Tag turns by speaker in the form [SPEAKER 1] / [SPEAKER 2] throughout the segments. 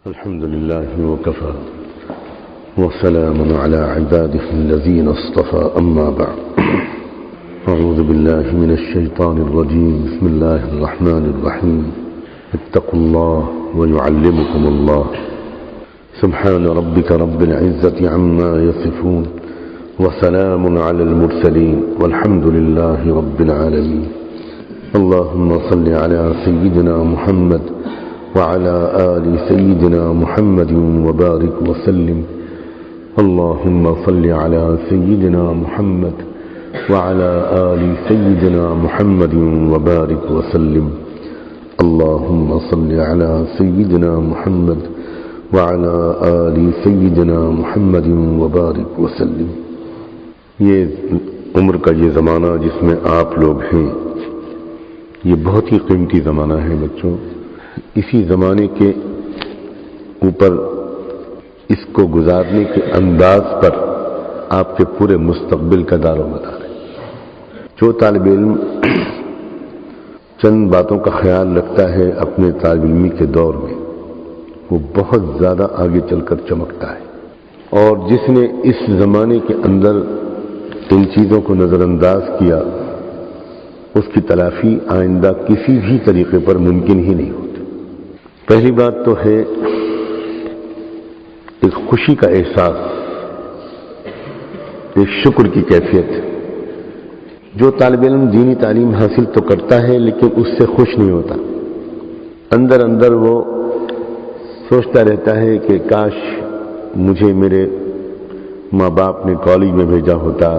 [SPEAKER 1] الحمد لله وكفى وسلام على عباده الذين اصطفى أما بعد أعوذ بالله من الشيطان الرجيم بسم الله الرحمن الرحيم اتقوا الله ويعلمكم الله سبحان ربك رب العزة عما يصفون وسلام على المرسلين والحمد لله رب العالمين اللهم صل على سيدنا محمد وعلى آل سيدنا محمد وبارك وسلم اللهم صل على سيدنا محمد وعلى آل سيدنا محمد وبارك وسلم اللهم صل على سيدنا محمد وعلى آل سيدنا محمد وبارك وسلم. یہ عمر کا یہ زمانہ جس میں آپ لوگ ہیں یہ بہت ہی قیمتی زمانہ ہے بچوں. اسی زمانے کے اوپر اس کو گزارنے کے انداز پر آپ کے پورے مستقبل کا دار و مدار ہے. جو طالب علم چند باتوں کا خیال رکھتا ہے اپنے طالب علمی کے دور میں وہ بہت زیادہ آگے چل کر چمکتا ہے، اور جس نے اس زمانے کے اندر ان چیزوں کو نظر انداز کیا اس کی تلافی آئندہ کسی بھی طریقے پر ممکن ہی نہیں ہوتی. پہلی بات تو ہے ایک خوشی کا احساس، ایک شکر کی کیفیت. جو طالب علم دینی تعلیم حاصل تو کرتا ہے لیکن اس سے خوش نہیں ہوتا، اندر اندر وہ سوچتا رہتا ہے کہ کاش مجھے میرے ماں باپ نے کالج میں بھیجا ہوتا،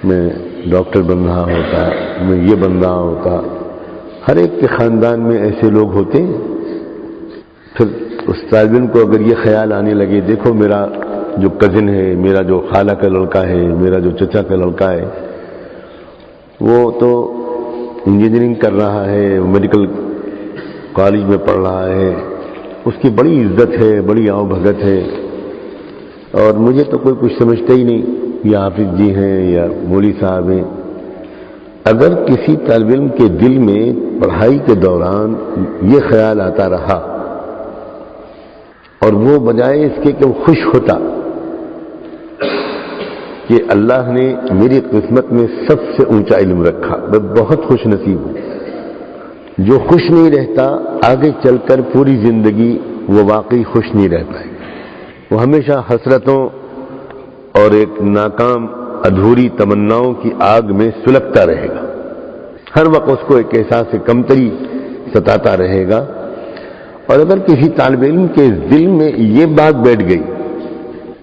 [SPEAKER 1] میں ڈاکٹر بن رہا ہوتا، میں یہ بن رہا ہوتا. ہر ایک کے خاندان میں ایسے لوگ ہوتے ہیں. پھر اس طالب علم کو اگر یہ خیال آنے لگے دیکھو میرا جو کزن ہے، میرا جو خالہ کا لڑکا ہے، میرا جو چچا کا لڑکا ہے وہ تو انجینئرنگ کر رہا ہے، میڈیکل کالج میں پڑھ رہا ہے، اس کی بڑی عزت ہے، بڑی آؤ بھگت ہے، اور مجھے تو کوئی کچھ سمجھتا ہی نہیں، یا حافظ جی ہیں یا مولوی صاحب ہیں. اگر کسی طالب علم کے دل میں پڑھائی کے دوران یہ خیال آتا رہا اور وہ بجائے اس کے کہ وہ خوش ہوتا کہ اللہ نے میری قسمت میں سب سے اونچا علم رکھا، میں بہت خوش نصیب ہوں. جو خوش نہیں رہتا آگے چل کر پوری زندگی وہ واقعی خوش نہیں رہ پائے گا. وہ ہمیشہ حسرتوں اور ایک ناکام ادھوری تمناؤں کی آگ میں سلگتا رہے گا. ہر وقت اس کو ایک احساس کمتری ستاتا رہے گا. اور اگر کسی طالب علم کے دل میں یہ بات بیٹھ گئی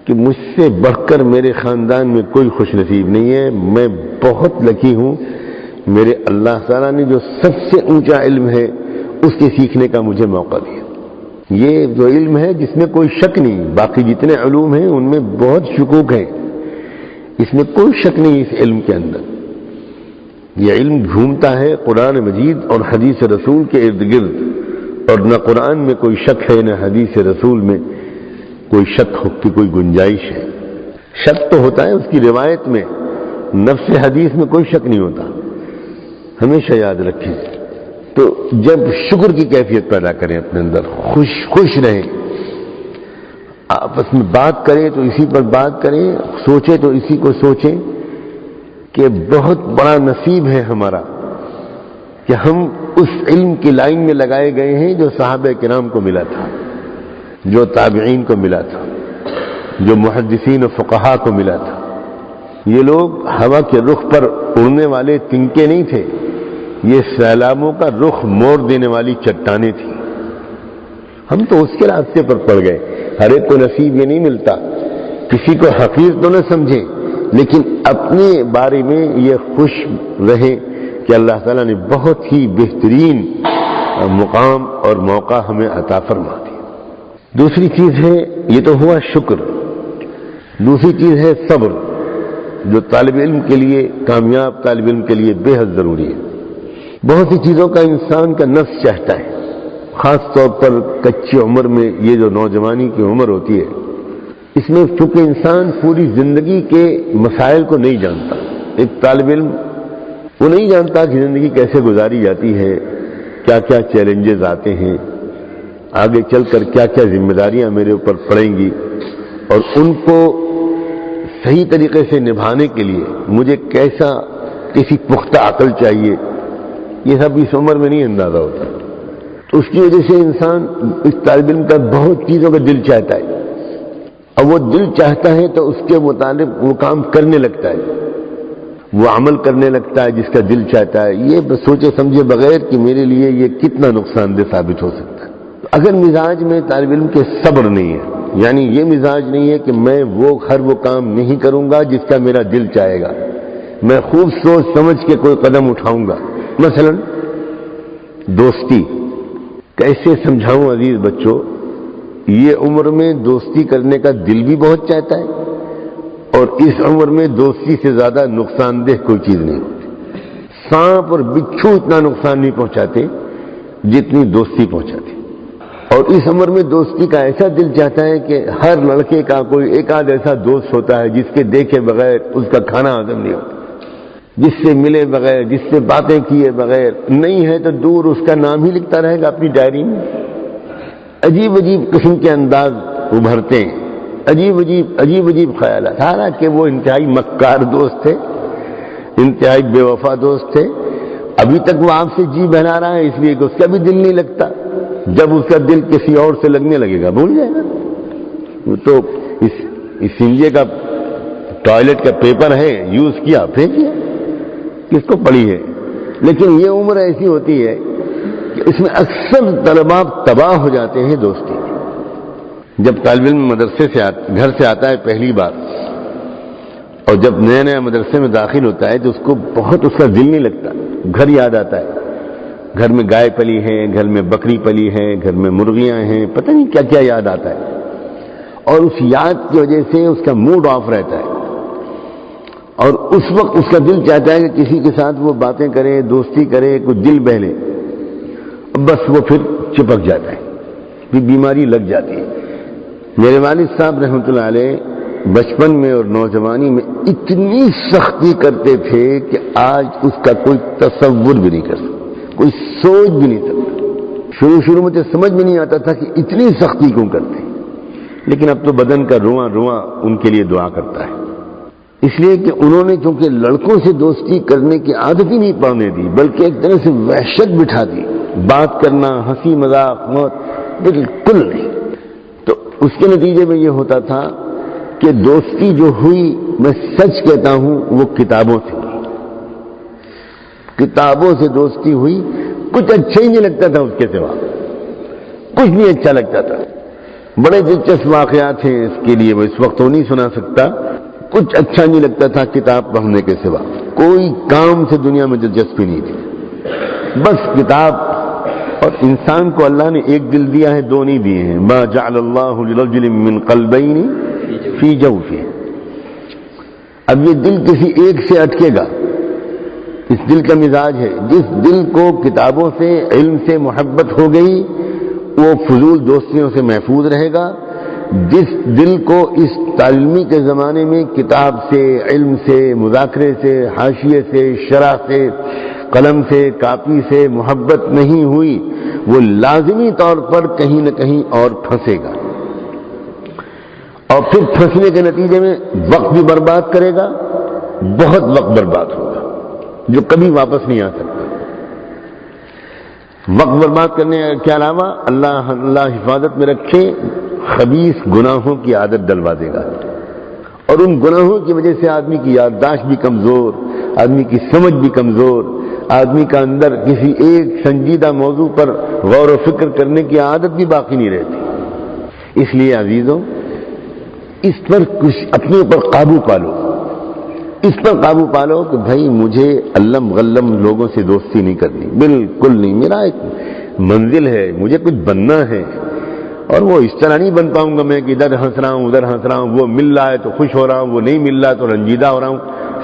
[SPEAKER 1] کہ مجھ سے بڑھ کر میرے خاندان میں کوئی خوش نصیب نہیں ہے، میں بہت لکی ہوں، میرے اللہ تعالیٰ نے جو سب سے اونچا علم ہے اس کے سیکھنے کا مجھے موقع دیا. یہ جو علم ہے جس میں کوئی شک نہیں، باقی جتنے علوم ہیں ان میں بہت شکوک ہیں، اس میں کوئی شک نہیں. اس علم کے اندر یہ علم گھومتا ہے قرآن مجید اور حدیث رسول کے ارد گرد، اور نہ قرآن میں کوئی شک ہے نہ حدیث رسول میں کوئی شک کی کوئی گنجائش ہے. شک تو ہوتا ہے اس کی روایت میں، نفس حدیث میں کوئی شک نہیں ہوتا. ہمیشہ یاد رکھیں. تو جب شکر کی کیفیت پیدا کریں اپنے اندر، خوش رہیں، آپس میں بات کریں تو اسی پر بات کریں، سوچیں تو اسی کو سوچیں کہ بہت بڑا نصیب ہے ہمارا کہ ہم اس علم کی لائن میں لگائے گئے ہیں جو صحابہ کرام کو ملا تھا، جو تابعین کو ملا تھا، جو محدثین و فقہا کو ملا تھا. یہ لوگ ہوا کے رخ پر اڑنے والے تنکے نہیں تھے، یہ سیلابوں کا رخ موڑ دینے والی چٹانیں تھیں. ہم تو اس کے راستے پر پڑ گئے. ہر ایک کو نصیب یہ نہیں ملتا. کسی کو حقیر تو نہ سمجھیں، لیکن اپنے بارے میں یہ خوش رہیں کہ اللہ تعالیٰ نے بہت ہی بہترین مقام اور موقع ہمیں عطا فرما دیا. دوسری چیز ہے، یہ تو ہوا شکر. دوسری چیز ہے صبر، جو طالب علم کے لیے، کامیاب طالب علم کے لیے بے حد ضروری ہے. بہت سی چیزوں کا انسان کا نفس چاہتا ہے، خاص طور پر کچی عمر میں. یہ جو نوجوانی کی عمر ہوتی ہے اس میں چونکہ انسان پوری زندگی کے مسائل کو نہیں جانتا. ایک طالب علم وہ نہیں جانتا کہ زندگی کیسے گزاری جاتی ہے، کیا کیا چیلنجز آتے ہیں، آگے چل کر کیا کیا ذمہ داریاں میرے اوپر پڑیں گی اور ان کو صحیح طریقے سے نبھانے کے لیے مجھے کیسی پختہ عقل چاہیے، یہ سب اس عمر میں نہیں اندازہ ہوتا. تو اس کی وجہ سے انسان اس طالب علم کا بہت چیزوں کا دل چاہتا ہے، اور وہ دل چاہتا ہے تو اس کے مطابق وہ کام کرنے لگتا ہے، وہ عمل کرنے لگتا ہے جس کا دل چاہتا ہے، یہ بس سوچے سمجھے بغیر کہ میرے لیے یہ کتنا نقصان دہ ثابت ہو سکتا ہے. اگر مزاج میں طالب علم کے صبر نہیں ہے، یعنی یہ مزاج نہیں ہے کہ میں وہ کام نہیں کروں گا جس کا میرا دل چاہے گا، میں خوب سوچ سمجھ کے کوئی قدم اٹھاؤں گا. مثلا دوستی کیسے سمجھاؤں عزیز بچوں، یہ عمر میں دوستی کرنے کا دل بھی بہت چاہتا ہے، اور اس عمر میں دوستی سے زیادہ نقصان دہ کوئی چیز نہیں ہوتی. سانپ اور بچھو اتنا نقصان نہیں پہنچاتے جتنی دوستی پہنچاتی. اور اس عمر میں دوستی کا ایسا دل چاہتا ہے کہ ہر لڑکے کا کوئی ایک آدھ ایسا دوست ہوتا ہے جس کے دیکھے بغیر اس کا کھانا ہضم نہیں ہوتا، جس سے ملے بغیر، جس سے باتیں کیے بغیر، نہیں ہے تو دور اس کا نام ہی لکھتا رہے گا اپنی ڈائری میں. عجیب عجیب قسم کے انداز ابھرتے ہیں، عجیب عجیب خیالات، حالانکہ وہ انتہائی مکار دوست تھے، انتہائی بے وفا دوست تھے. ابھی تک وہ آپ سے جی بہلا رہا ہے اس لیے کہ اس کا بھی دل نہیں لگتا. جب اس کا دل کسی اور سے لگنے لگے گا بھول جائے گا. وہ تو اس سنجے کا ٹوائلٹ کا پیپر ہے، یوز کیا پھینک دیا، کس کو پڑی ہے. لیکن یہ عمر ایسی ہوتی ہے کہ اس میں اکثر طلباء تباہ ہو جاتے ہیں دوستی. جب طالب علم مدرسے سے گھر سے آتا ہے پہلی بار، اور جب نیا مدرسے میں داخل ہوتا ہے تو اس کو بہت اس کا دل نہیں لگتا، گھر یاد آتا ہے. گھر میں گائے پلی ہے، گھر میں بکری پلی ہے، گھر میں مرغیاں ہیں، پتہ نہیں کیا کیا یاد آتا ہے. اور اس یاد کی وجہ سے اس کا موڈ آف رہتا ہے، اور اس وقت اس کا دل چاہتا ہے کہ کسی کے ساتھ وہ باتیں کرے، دوستی کرے، کوئی دل بہلے. بس وہ پھر چپک جاتا ہے، پھر بیماری لگ جاتی ہے. میرے والد صاحب رحمۃ اللہ علیہ بچپن میں اور نوجوانی میں اتنی سختی کرتے تھے کہ آج اس کا کوئی تصور بھی نہیں کر سکتا، کوئی سوچ بھی نہیں سکتا. شروع میں تو سمجھ میں نہیں آتا تھا کہ اتنی سختی کیوں کرتے ہیں، لیکن اب تو بدن کا رواں ان کے لیے دعا کرتا ہے. اس لیے کہ انہوں نے چونکہ لڑکوں سے دوستی کرنے کی عادت ہی نہیں پانے دی، بلکہ ایک طرح سے وحشت بٹھا دی. بات کرنا، ہنسی مذاق، موت بالکل نہیں. تو اس کے نتیجے میں یہ ہوتا تھا کہ دوستی جو ہوئی، میں سچ کہتا ہوں، وہ کتابوں سے ہوئی. کتابوں سے دوستی ہوئی. کچھ اچھا ہی نہیں لگتا تھا اس کے سوا، کچھ نہیں اچھا لگتا تھا. بڑے دلچسپ واقعات ہیں اس کے لیے، میں اس وقت تو نہیں سنا سکتا. کچھ اچھا نہیں لگتا تھا کتاب پڑھنے کے سوا، کوئی کام سے دنیا میں دلچسپی نہیں تھی، بس کتاب. اور انسان کو اللہ نے ایک دل دیا ہے، دو نہیں دیے ہیں. ما جعل اللہ لرجل من قلبین فی جوفہ. اب یہ دل کسی ایک سے اٹکے گا، اس دل کا مزاج ہے. جس دل کو کتابوں سے، علم سے محبت ہو گئی وہ فضول دوستیوں سے محفوظ رہے گا. جس دل کو اس تعلیمی کے زمانے میں کتاب سے، علم سے، مذاکرے سے، حاشیے سے، شرح سے، قلم سے، کاپی سے محبت نہیں ہوئی، وہ لازمی طور پر کہیں نہ کہیں اور پھنسے گا. اور پھر پھنسنے کے نتیجے میں وقت بھی برباد کرے گا، بہت وقت برباد ہوگا جو کبھی واپس نہیں آ سکتا. وقت برباد کرنے کے علاوہ اللہ حفاظت میں رکھے، خبیث گناہوں کی عادت ڈلوا دے گا. اور ان گناہوں کی وجہ سے آدمی کی یادداشت بھی کمزور، آدمی کی سمجھ بھی کمزور، آدمی کا اندر کسی ایک سنجیدہ موضوع پر غور و فکر کرنے کی عادت بھی باقی نہیں رہتی. اس لیے عزیزوں، اس پر کچھ اپنے اوپر قابو پالو، اس پر قابو پالو کہ بھائی مجھے علم غلم لوگوں سے دوستی نہیں کرنی، بالکل نہیں. میرا ایک منزل ہے، مجھے کچھ بننا ہے، اور وہ اس طرح نہیں بن پاؤں گا میں کہ ادھر ہنس رہا ہوں ادھر ہنس رہا ہوں. وہ مل رہا ہے تو خوش ہو رہا ہوں، وہ نہیں مل رہا تو رنجیدہ ہو رہا ہوں.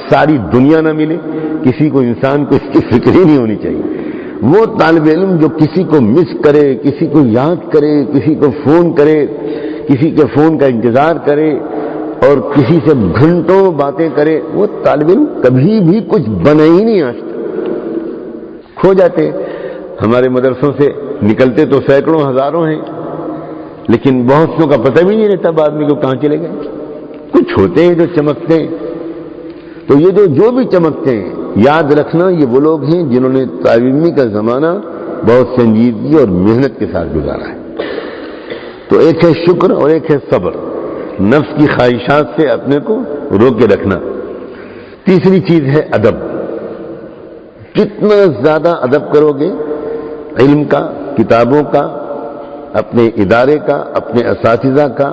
[SPEAKER 1] ساری دنیا نہ ملے، کسی کو، انسان کو اس کی فکر ہی نہیں ہونی چاہیے. وہ طالب علم جو کسی کو مس کرے، کسی کو یاد کرے، کسی کو فون کرے، کسی کے فون کا انتظار کرے اور کسی سے گھنٹوں باتیں کرے، وہ طالب علم کبھی بھی کچھ بنے ہی نہیں. آج تک کھو جاتے. ہمارے مدرسوں سے نکلتے تو سینکڑوں ہزاروں ہیں، لیکن بہت سو کا پتہ بھی نہیں رہتا بعد میں کہ کہاں چلے گئے. کچھ ہوتے ہیں جو چمکتے ہیں، تو یہ جو بھی چمکتے ہیں یاد رکھنا یہ وہ لوگ ہیں جنہوں نے تعلیمی کا زمانہ بہت سنجیدگی اور محنت کے ساتھ گزارا ہے. تو ایک ہے شکر اور ایک ہے صبر، نفس کی خواہشات سے اپنے کو روک کے رکھنا. تیسری چیز ہے ادب. جتنا زیادہ ادب کرو گے علم کا، کتابوں کا، اپنے ادارے کا، اپنے اساتذہ کا،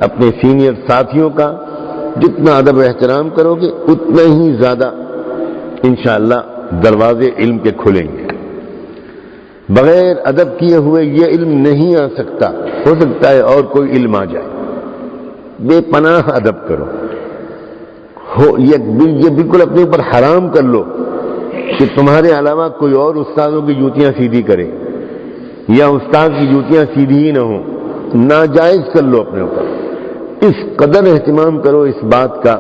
[SPEAKER 1] اپنے سینئر ساتھیوں کا، جتنا ادب و احترام کرو گے اتنا ہی زیادہ انشاءاللہ دروازے علم کے کھلیں گے. بغیر ادب کیے ہوئے یہ علم نہیں آ سکتا. ہو سکتا ہے اور کوئی علم آ جائے. بے پناہ ادب کرو. یہ بالکل اپنے اوپر حرام کر لو کہ تمہارے علاوہ کوئی اور استادوں کی جوتیاں سیدھی کرے یا استاد کی جوتیاں سیدھی ہی نہ ہوں. ناجائز کر لو اپنے اوپر. اس قدر اہتمام کرو اس بات کا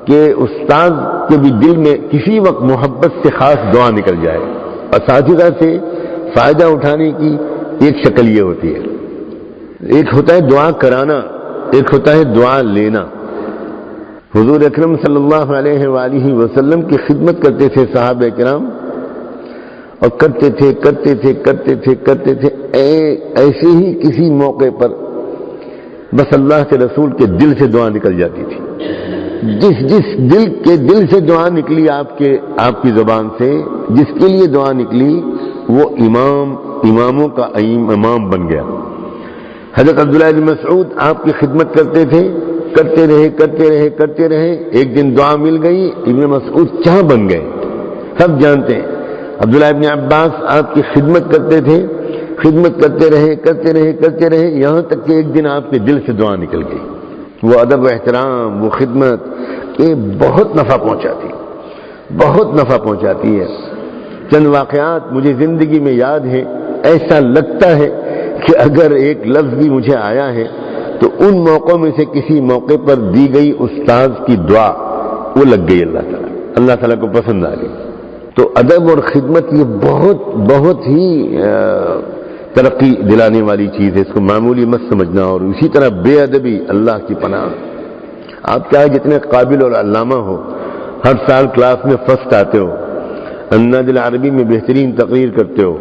[SPEAKER 1] کہ استاد کے بھی دل میں کسی وقت محبت سے خاص دعا نکل جائے. اساتذہ سے فائدہ اٹھانے کی ایک شکل یہ ہوتی ہے، ایک ہوتا ہے دعا کرانا، ایک ہوتا ہے دعا لینا. حضور اکرم صلی اللہ علیہ وآلہ وسلم کی خدمت کرتے تھے صحابہ کرام، اور کرتے تھے ایسے ہی کسی موقع پر بس اللہ کے رسول کے دل سے دعا نکل جاتی تھی. جس دل سے دعا نکلی آپ کی زبان سے، جس کے لیے دعا نکلی وہ اماموں کا امام بن گیا. حضرت عبداللہ بن مسعود آپ کی خدمت کرتے تھے، کرتے رہے. ایک دن دعا مل گئی، ابن مسعود چاہ بن گئے. سب جانتے ہیں. عبداللہ ابن عباس آپ کی خدمت کرتے تھے، خدمت کرتے رہے یہاں تک کہ ایک دن آپ کے دل سے دعا نکل گئی. وہ ادب و احترام، وہ خدمت، یہ بہت نفع پہنچاتی ہے. چند واقعات مجھے زندگی میں یاد ہے. ایسا لگتا ہے کہ اگر ایک لفظ بھی مجھے آیا ہے تو ان موقعوں میں سے کسی موقع پر دی گئی استاذ کی دعا وہ لگ گئی اللہ تعالیٰ کو پسند آ گئی. تو ادب اور خدمت یہ بہت ہی ترقی دلانے والی چیز ہے. اس کو معمولی مت سمجھنا. اور اسی طرح بے ادبی اللہ کی پناہ. آپ چاہے جتنے قابل اور علامہ ہو، ہر سال کلاس میں فرسٹ آتے ہو، النادی العربی میں بہترین تقریر کرتے ہو،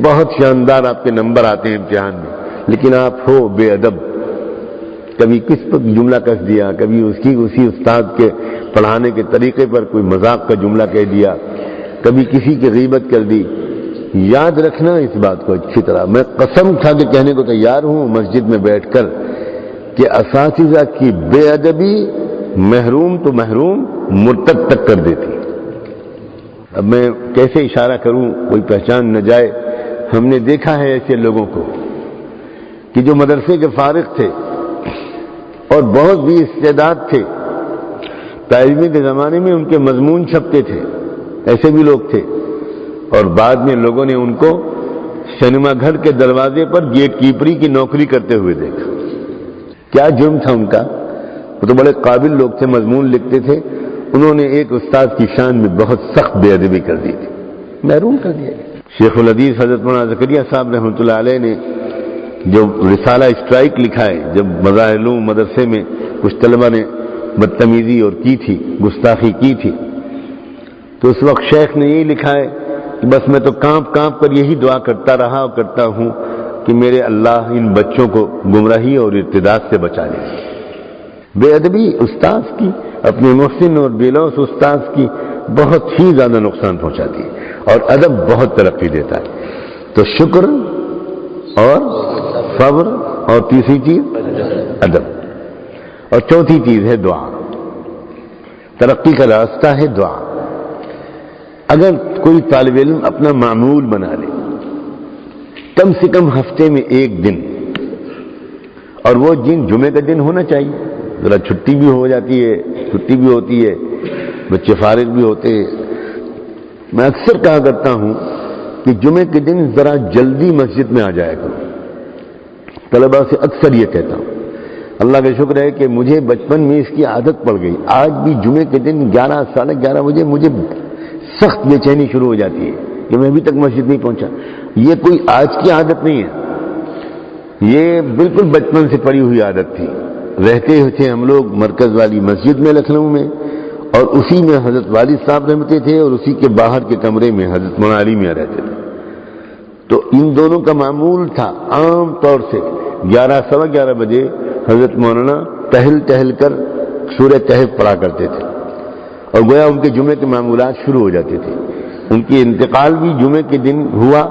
[SPEAKER 1] بہت شاندار آپ کے نمبر آتے ہیں امتحان میں، لیکن آپ ہو بے ادب. کبھی کس پر جملہ کس دیا، کبھی اسی استاد کے پڑھانے کے طریقے پر کوئی مذاق کا جملہ کہہ دیا، کبھی کسی کی غیبت کر دی. یاد رکھنا اس بات کو اچھی طرح. میں قسم کھا کے کہنے کو تیار ہوں مسجد میں بیٹھ کر کہ اساتذہ کی بے ادبی محروم تو محروم، مرتد تک کر دیتی. اب میں کیسے اشارہ کروں کوئی پہچان نہ جائے. ہم نے دیکھا ہے ایسے لوگوں کو کہ جو مدرسے کے فارغ تھے اور بہت بھی استعداد تھے، تعلیمی کے زمانے میں ان کے مضمون چھپتے تھے، ایسے بھی لوگ تھے، اور بعد میں لوگوں نے ان کو سینما گھر کے دروازے پر گیٹ کیپری کی نوکری کرتے ہوئے دیکھا. کیا جرم تھا ان کا؟ وہ تو بڑے قابل لوگ تھے، مضمون لکھتے تھے. انہوں نے ایک استاد کی شان میں بہت سخت بے ادبی کر دی تھی، محروم کر دیا گیا. شیخ الحدیث حضرت مولانا زکریا صاحب رحمۃ اللہ علیہ نے جو رسالہ اسٹرائک لکھا ہے، جب مظاہر علوم مدرسے میں کچھ طلبہ نے بدتمیزی اور کی تھی، گستاخی کی تھی، تو اس وقت شیخ نے یہی لکھا ہے کہ بس میں تو کانپ کر یہی دعا کرتا رہا اور کرتا ہوں کہ میرے اللہ ان بچوں کو گمراہی اور ارتداد سے بچا لے. بے ادبی استاذ کی، اپنے محسن اور بےلوث استاذ کی بہت ہی زیادہ نقصان پہنچاتی ہے، اور ادب بہت ترقی دیتا ہے. تو شکر اور صبر، اور تیسری چیز ادب، اور چوتھی چیز ہے دعا. ترقی کا راستہ ہے دعا. اگر کوئی طالب علم اپنا معمول بنا لے کم سے کم ہفتے میں ایک دن، اور وہ جمعے کا دن ہونا چاہیے، ذرا چھٹی بھی ہو جاتی ہے، چھٹی بھی ہوتی ہے، بچے فارغ بھی ہوتے ہیں. میں اکثر کہا کرتا ہوں کہ جمعے کے دن ذرا جلدی مسجد میں آ جایا کرو. طلباء سے اکثر یہ کہتا ہوں. اللہ کا شکر ہے کہ مجھے بچپن میں اس کی عادت پڑ گئی. آج بھی جمعے کے دن 11 ساڑھے 11 بجے مجھے سخت بے چینی شروع ہو جاتی ہے کہ میں ابھی تک مسجد نہیں پہنچا. یہ کوئی آج کی عادت نہیں ہے. یہ بالکل بچپن سے پڑی ہوئی عادت تھی. رہتے تھے ہم لوگ مرکز والی مسجد میں لکھنؤ میں، اور اسی میں حضرت والد صاحب رہتے تھے، اور اسی کے باہر کے کمرے میں حضرت مولانا علی میاں رہتے تھے. تو ان دونوں کا معمول تھا عام طور سے 11 سوا 11 بجے حضرت مولانا ٹہل ٹہل کر سورہ کہف پڑھا کرتے تھے، اور گویا ان کے جمعے کے معمولات شروع ہو جاتے تھے. ان کی انتقال بھی جمعے کے دن ہوا،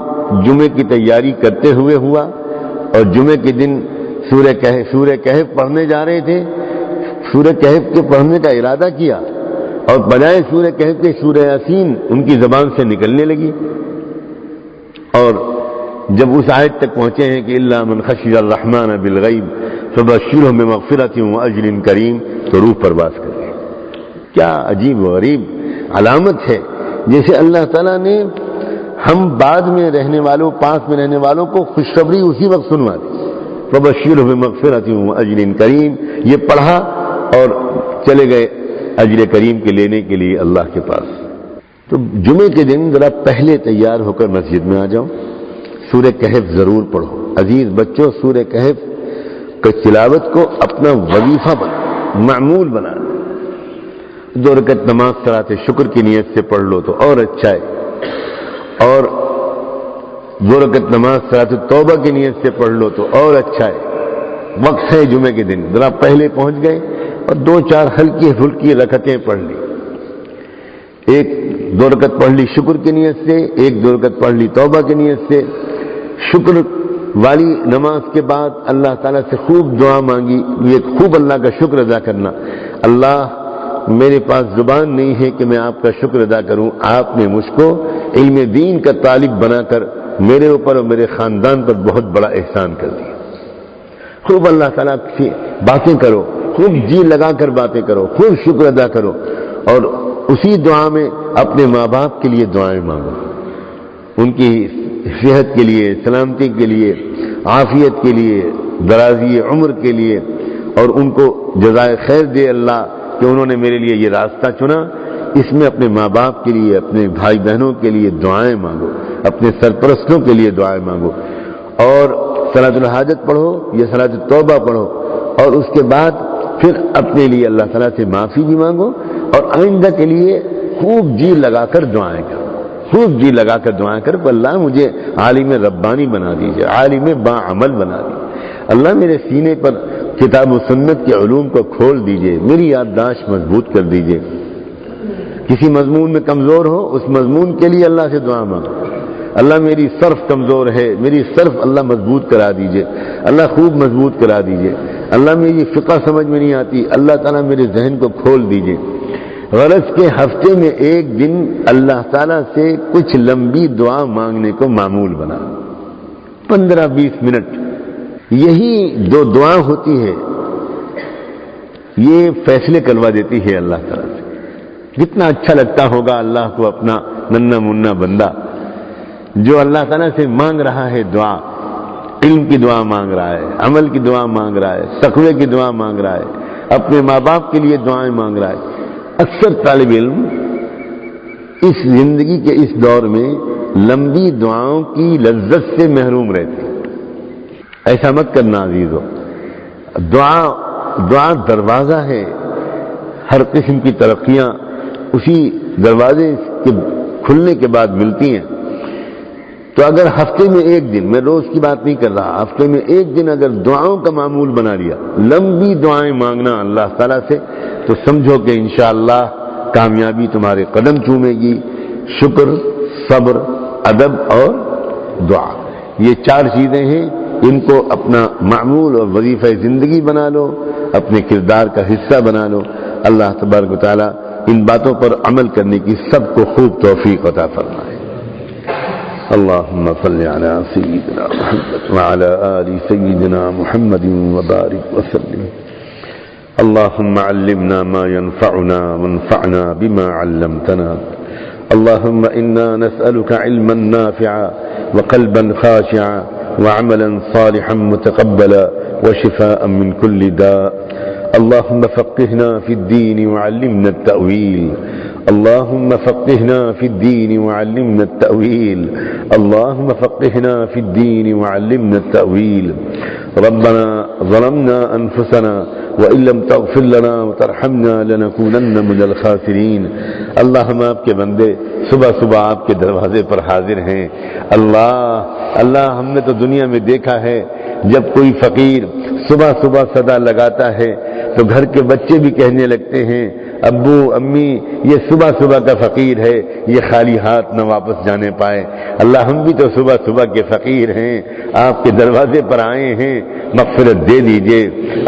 [SPEAKER 1] جمعے کی تیاری کرتے ہوئے ہوا، اور جمعے کے دن سورہ کہف پڑھنے جا رہے تھے. سورہ کہف کے پڑھنے کا ارادہ کیا، اور بجائے سورہ کہف کے سورہ یاسین ان کی زبان سے نکلنے لگی. اور جب اس آیت تک پہنچے ہیں کہ الا من خشی الرحمن بالغیب فبشرہ بمغفرۃ واجر کریم، تو روح پرواز کر گئے. کیا عجیب و غریب علامت ہے، جیسے اللہ تعالیٰ نے ہم بعد میں رہنے والوں، پاس میں رہنے والوں کو خوشخبری اسی وقت سنوا دی. فبشرہ بمغفرۃ واجر کریم، یہ پڑھا اور چلے گئے اجر کریم کے لینے کے لیے اللہ کے پاس. تو جمعے کے دن ذرا پہلے تیار ہو کر مسجد میں آ جاؤ، سورہ کہف ضرور پڑھو. عزیز بچوں، سورہ کہف کی تلاوت کو اپنا وظیفہ بنا، معمول بنا. 2 رکعت نماز صلاۃ شکر کی نیت سے پڑھ لو تو اور اچھا ہے، اور 2 رکعت نماز صلاۃ توبہ کی نیت سے پڑھ لو تو اور اچھا ہے. وقت ہے جمعے کے دن، ذرا پہلے پہنچ گئے اور 2-4 ہلکی پھلکی رکعتیں پڑھ لی. 1-2 رکعت پڑھ لی شکر کی نیت سے، 1-2 رکعت پڑھ لی توبہ کی نیت سے. شکر والی نماز کے بعد اللہ تعالیٰ سے خوب دعا مانگی، یہ خوب اللہ کا شکر ادا کرنا. اللہ، میرے پاس زبان نہیں ہے کہ میں آپ کا شکر ادا کروں، آپ نے مجھ کو علم دین کا طالب بنا کر میرے اوپر اور میرے خاندان پر بہت بڑا احسان کر دیا. خوب اللہ تعالیٰ سے باتیں کرو، خوب جی لگا کر باتیں کرو، خوب شکر ادا کرو، اور اسی دعا میں اپنے ماں باپ کے لیے دعائیں مانگو، ان کی صحت کے لیے، سلامتی کے لیے، عافیت کے لیے، درازی عمر کے لیے، اور ان کو جزائے خیر دے اللہ کہ انہوں نے میرے لیے یہ راستہ چنا. اس میں اپنے ماں باپ کے لیے، اپنے بھائی بہنوں کے لیے دعائیں مانگو، اپنے سرپرستوں کے لیے دعائیں مانگو، اور صلاۃ الحاجت پڑھو یا صلاۃ التوبہ پڑھو، اور اس کے بعد پھر اپنے لیے اللہ تعالیٰ سے معافی بھی مانگو، اور آئندہ کے لیے خوب جی لگا کر دعائیں کرو، خوب جی لگا کر دعائیں کرو کہ اللہ مجھے عالم ربانی بنا دیجیے، عالم باعمل بنا دیجیے. اللہ میرے سینے پر کتاب و سنت کے علوم کو کھول دیجیے، میری یادداشت مضبوط کر دیجیے. کسی مضمون میں کمزور ہو، اس مضمون کے لیے اللہ سے دعا مانگو. اللہ میری صرف کمزور ہے، میری صرف اللہ مضبوط کرا دیجیے، اللہ خوب مضبوط کرا دیجیے. اللہ میری فقہ سمجھ میں نہیں آتی، اللہ تعالیٰ میرے ذہن کو کھول دیجیے. غرض کے ہفتے میں ایک دن اللہ تعالیٰ سے کچھ لمبی دعا مانگنے کو معمول بنا، 15-20 منٹ. یہی 2 دعا ہوتی ہے، یہ فیصلے کروا دیتی ہے اللہ تعالیٰ سے. کتنا اچھا لگتا ہوگا اللہ کو اپنا ننھا منا بندہ جو اللہ تعالیٰ سے مانگ رہا ہے دعا، علم کی دعا مانگ رہا ہے، عمل کی دعا مانگ رہا ہے، تقوی کی دعا مانگ رہا ہے، اپنے ماں باپ کے لیے دعائیں مانگ رہا ہے. اکثر طالب علم اس زندگی کے اس دور میں لمبی دعاؤں کی لذت سے محروم رہتے. ایسا مت کرنا عزیزو. دعا دروازہ ہے، ہر قسم کی ترقیاں اسی دروازے کے کھلنے کے بعد ملتی ہیں. تو اگر ہفتے میں ایک دن، میں روز کی بات نہیں کر رہا، ہفتے میں ایک دن اگر دعاؤں کا معمول بنا لیا، لمبی دعائیں مانگنا اللہ تعالیٰ سے، تو سمجھو کہ انشاءاللہ کامیابی تمہارے قدم چومے گی. شکر، صبر، ادب اور دعا، یہ 4 چیزیں ہیں. ان کو اپنا معمول اور وظیفہ زندگی بنا لو، اپنے کردار کا حصہ بنا لو. اللہ تبارک و تعالیٰ ان باتوں پر عمل کرنے کی سب کو خوب توفیق عطا فرمائے. اللهم صل على سيدنا محمد وعلى آل سيدنا محمد وبارك وسلم. اللهم علمنا ما ينفعنا وانفعنا بما علمتنا. اللهم إنا نسألك علما نافعا وقلبا خاشعا وعملا صالحا متقبلا وشفاء من كل داء. اللهم فقهنا في الدين وعلمنا التأويل. اللهم فقهنا في الدين وعلمنا التأويل اللهم فقهنا في الدين وعلمنا التأويل ربنا ظلمنا أنفسنا وإن لم تغفر لنا وترحمنا لنكونن من الخاسرين اللہ ہم آپ کے بندے صبح صبح آپ کے دروازے پر حاضر ہیں. اللہ ہم نے تو دنیا میں دیکھا ہے جب کوئی فقیر صبح صبح صدا لگاتا ہے تو گھر کے بچے بھی کہنے لگتے ہیں ابو امی یہ صبح صبح کا فقیر ہے, یہ خالی ہاتھ نہ واپس جانے پائے. اللہ ہم بھی تو صبح صبح کے فقیر ہیں, آپ کے دروازے پر آئے ہیں, مغفرت دے دیجئے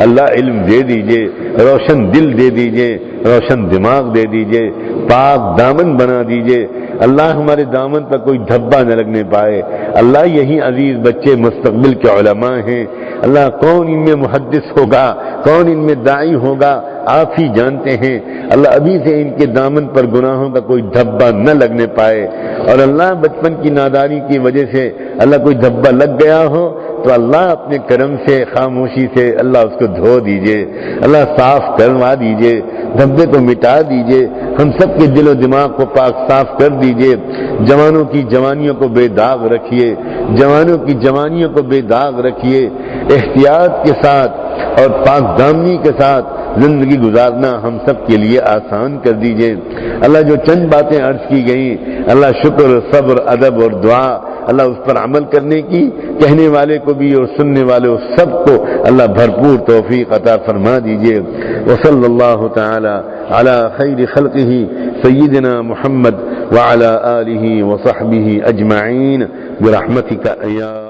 [SPEAKER 1] اللہ, علم دے دیجئے, روشن دل دے دیجئے, روشن دماغ دے دیجئے, پاک دامن بنا دیجئے. اللہ ہمارے دامن پر کوئی دھبا نہ لگنے پائے. اللہ یہی عزیز بچے مستقبل کے علماء ہیں. اللہ کون ان میں محدث ہوگا, کون ان میں داعی ہوگا, آپ ہی جانتے ہیں. اللہ ابھی سے ان کے دامن پر گناہوں کا کوئی دھبا نہ لگنے پائے. اور اللہ بچپن کی نادانی کی وجہ سے اللہ کوئی دھبا لگ گیا ہو تو اللہ اپنے کرم سے خاموشی سے اللہ اس کو دھو دیجئے, اللہ صاف کروا دیجئے, دھبے کو مٹا دیجئے, ہم سب کے دل و دماغ کو پاک صاف کر دیجئے. جوانوں کی جوانیوں کو بے داغ رکھیے, جوانوں کی جوانیوں کو بے داغ رکھیے. احتیاط کے ساتھ اور پاک دامنی کے ساتھ زندگی گزارنا ہم سب کے لیے آسان کر دیجئے. اللہ جو چند باتیں عرض کی گئیں, اللہ شکر, صبر, ادب اور دعا, اللہ اس پر عمل کرنے کی کہنے والے کو بھی اور سننے والے سب کو اللہ بھرپور توفیق عطا فرما دیجئے. وصلی اللہ تعالی علی خیر خلقہ سیدنا محمد وعلی آلہ وصحبہ اجمعین برحمتک یا